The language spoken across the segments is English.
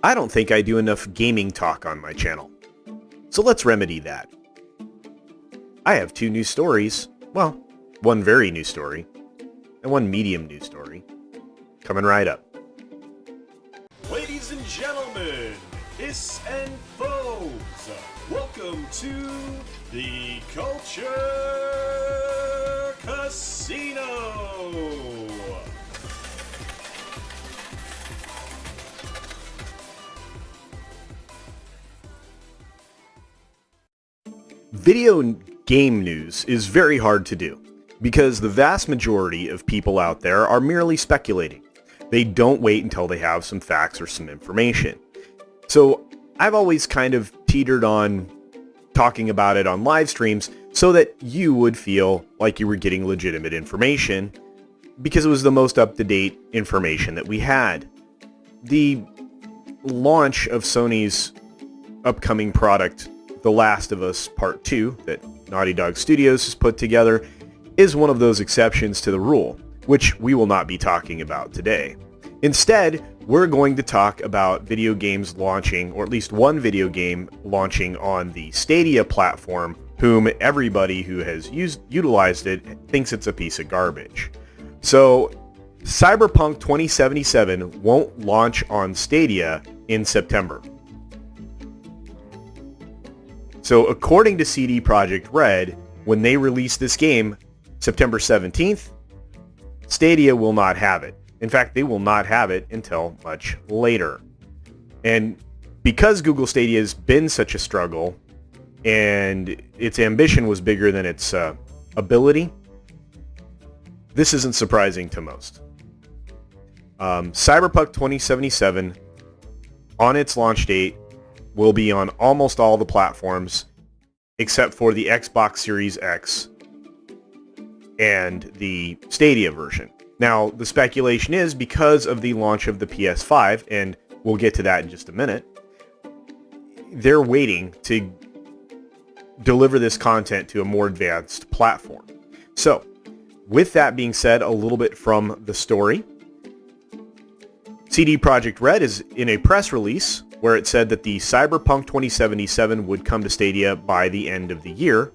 I don't think I do enough gaming talk on my channel. So let's remedy that. I have two news stories, well, one very new story, and one medium news story, coming right up. Ladies and gentlemen, hiss and foes, welcome to the Culture Casino! Video game news is very hard to do because the vast majority of people out there are merely speculating. They don't wait until they have some facts or some information. So I've always kind of teetered on talking about it on live streams so that you would feel like you were getting legitimate information because it was the most up-to-date information that we had. The launch of Sony's upcoming product, The Last of Us Part 2, that Naughty Dog Studios has put together, is one of those exceptions to the rule, which we will not be talking about today. Instead, we're going to talk about video games launching, or at least one video game launching on the Stadia platform, whom everybody who has utilized it thinks it's a piece of garbage. So, Cyberpunk 2077 won't launch on Stadia in September. So according to CD Projekt Red, when they release this game September 17th, Stadia will not have it. In fact, they will not have it until much later. And because Google Stadia has been such a struggle and its ambition was bigger than its ability, this isn't surprising to most. Cyberpunk 2077, on its launch date, will be on almost all the platforms except for the Xbox Series X and the Stadia version. Now, the speculation is because of the launch of the PS5, and we'll get to that in just a minute, they're waiting to deliver this content to a more advanced platform. So, with that being said, a little bit from the story. CD Projekt Red is in a press release where it said that the Cyberpunk 2077 would come to Stadia by the end of the year.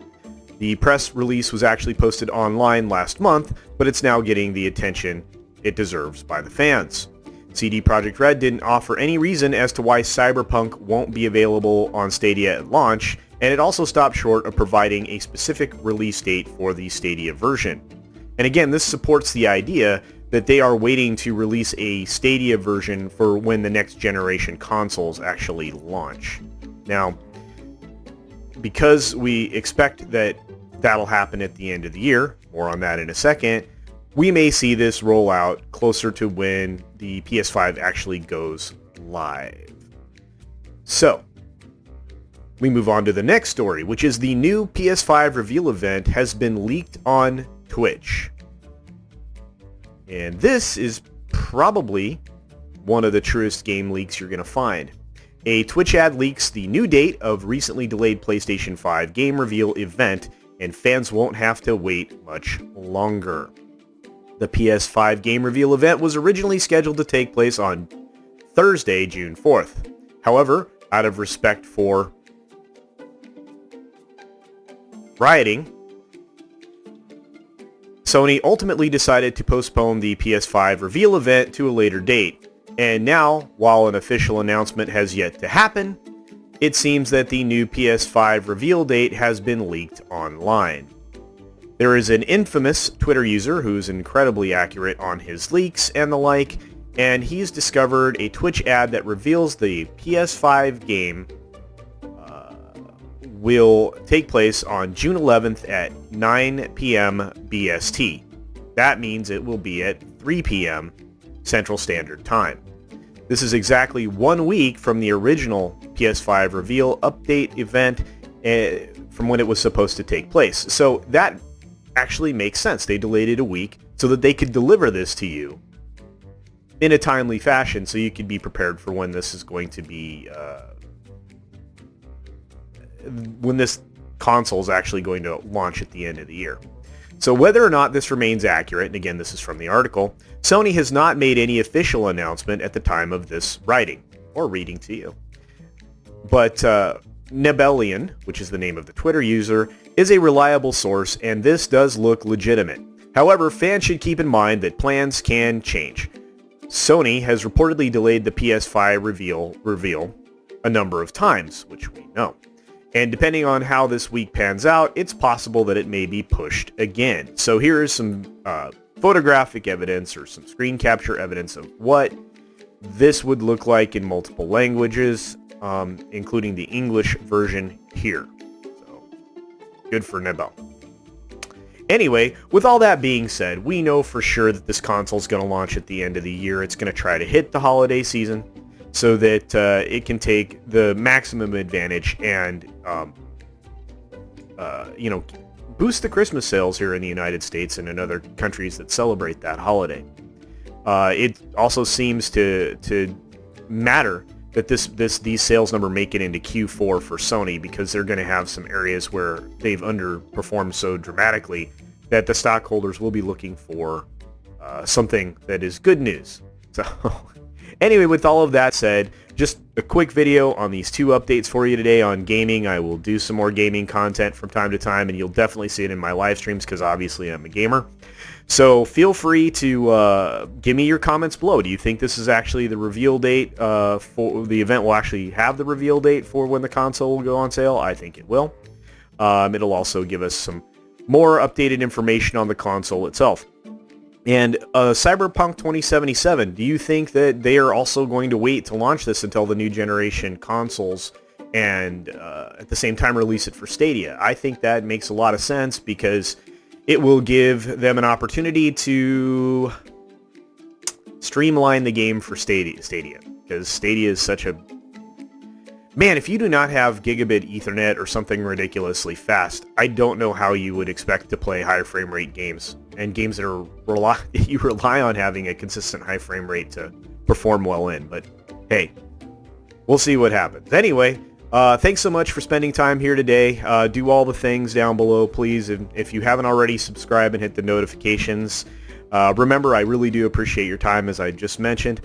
The press release was actually posted online last month, but it's now getting the attention it deserves by the fans. CD Projekt Red didn't offer any reason as to why Cyberpunk won't be available on Stadia at launch, and it also stopped short of providing a specific release date for the Stadia version. And again, this supports the idea that they are waiting to release a Stadia version for when the next generation consoles actually launch. Now, because we expect that that'll happen at the end of the year, more on that in a second, we may see this roll out closer to when the PS5 actually goes live. So, we move on to the next story, which is the new PS5 Reveal Event has been leaked on Twitch. And this is probably one of the truest game leaks you're going to find. A Twitch ad leaks the new date of recently delayed PlayStation 5 Game Reveal Event, and fans won't have to wait much longer. The PS5 Game Reveal Event was originally scheduled to take place on Thursday, June 4th. However, out of respect for rioting, Sony ultimately decided to postpone the PS5 Reveal Event to a later date. And now, while an official announcement has yet to happen, it seems that the new PS5 reveal date has been leaked online. There is an infamous Twitter user who's incredibly accurate on his leaks and the like, and he's discovered a Twitch ad that reveals the PS5 game will take place on June 11th at 9 p.m. BST. That means it will be at 3 p.m. Central Standard Time. This is exactly 1 week from the original PS5 Reveal Update event from when it was supposed to take place. So that actually makes sense. They delayed it a week so that they could deliver this to you in a timely fashion so you could be prepared for when this is going to be when this console is actually going to launch at the end of the year. So whether or not this remains accurate, and again this is from the article, Sony has not made any official announcement at the time of this writing. or reading to you. But Nebelian, which is the name of the Twitter user, is a reliable source, and this does look legitimate. However, fans should keep in mind that plans can change. Sony has reportedly delayed the PS5 reveal a number of times, which we know. And depending on how this week pans out, it's possible that it may be pushed again. So here is some photographic evidence or some screen capture evidence of what this would look like in multiple languages, including the English version here. So, good for Nebel. Anyway, with all that being said, we know for sure that this console is going to launch at the end of the year. It's going to try to hit the holiday season so that it can take the maximum advantage and, boost the Christmas sales here in the United States and in other countries that celebrate that holiday. It also seems to matter that these sales number make it into Q4 for Sony, because they're going to have some areas where they've underperformed so dramatically that the stockholders will be looking for something that is good news. So anyway, with all of that said, just a quick video on these two updates for you today on gaming. I will do some more gaming content from time to time, and you'll definitely see it in my live streams because obviously I'm a gamer. So feel free to give me your comments below. Do you think this is actually the reveal date for the event? Will actually have the reveal date for when the console will go on sale? I think it will. It'll also give us some more updated information on the console itself. And Cyberpunk 2077, do you think that they are also going to wait to launch this until the new generation consoles and at the same time release it for Stadia? I think that makes a lot of sense because it will give them an opportunity to streamline the game for Stadia, because Stadia is such a... Man, if you do not have gigabit Ethernet or something ridiculously fast, I don't know how you would expect to play high frame rate games, and games that you rely on having a consistent high frame rate to perform well in. But hey, we'll see what happens. Anyway, thanks so much for spending time here today. Do all the things down below, please. And if you haven't already, subscribe and hit the notifications. Remember, I really do appreciate your time, as I just mentioned.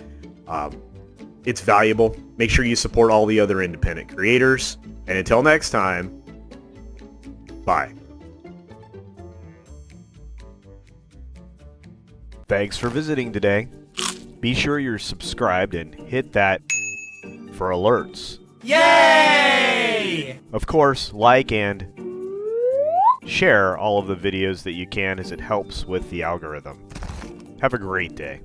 It's valuable. Make sure you support all the other independent creators. And until next time, bye. Thanks for visiting today. Be sure you're subscribed and hit that for alerts. Yay! Of course, like and share all of the videos that you can, as it helps with the algorithm. Have a great day.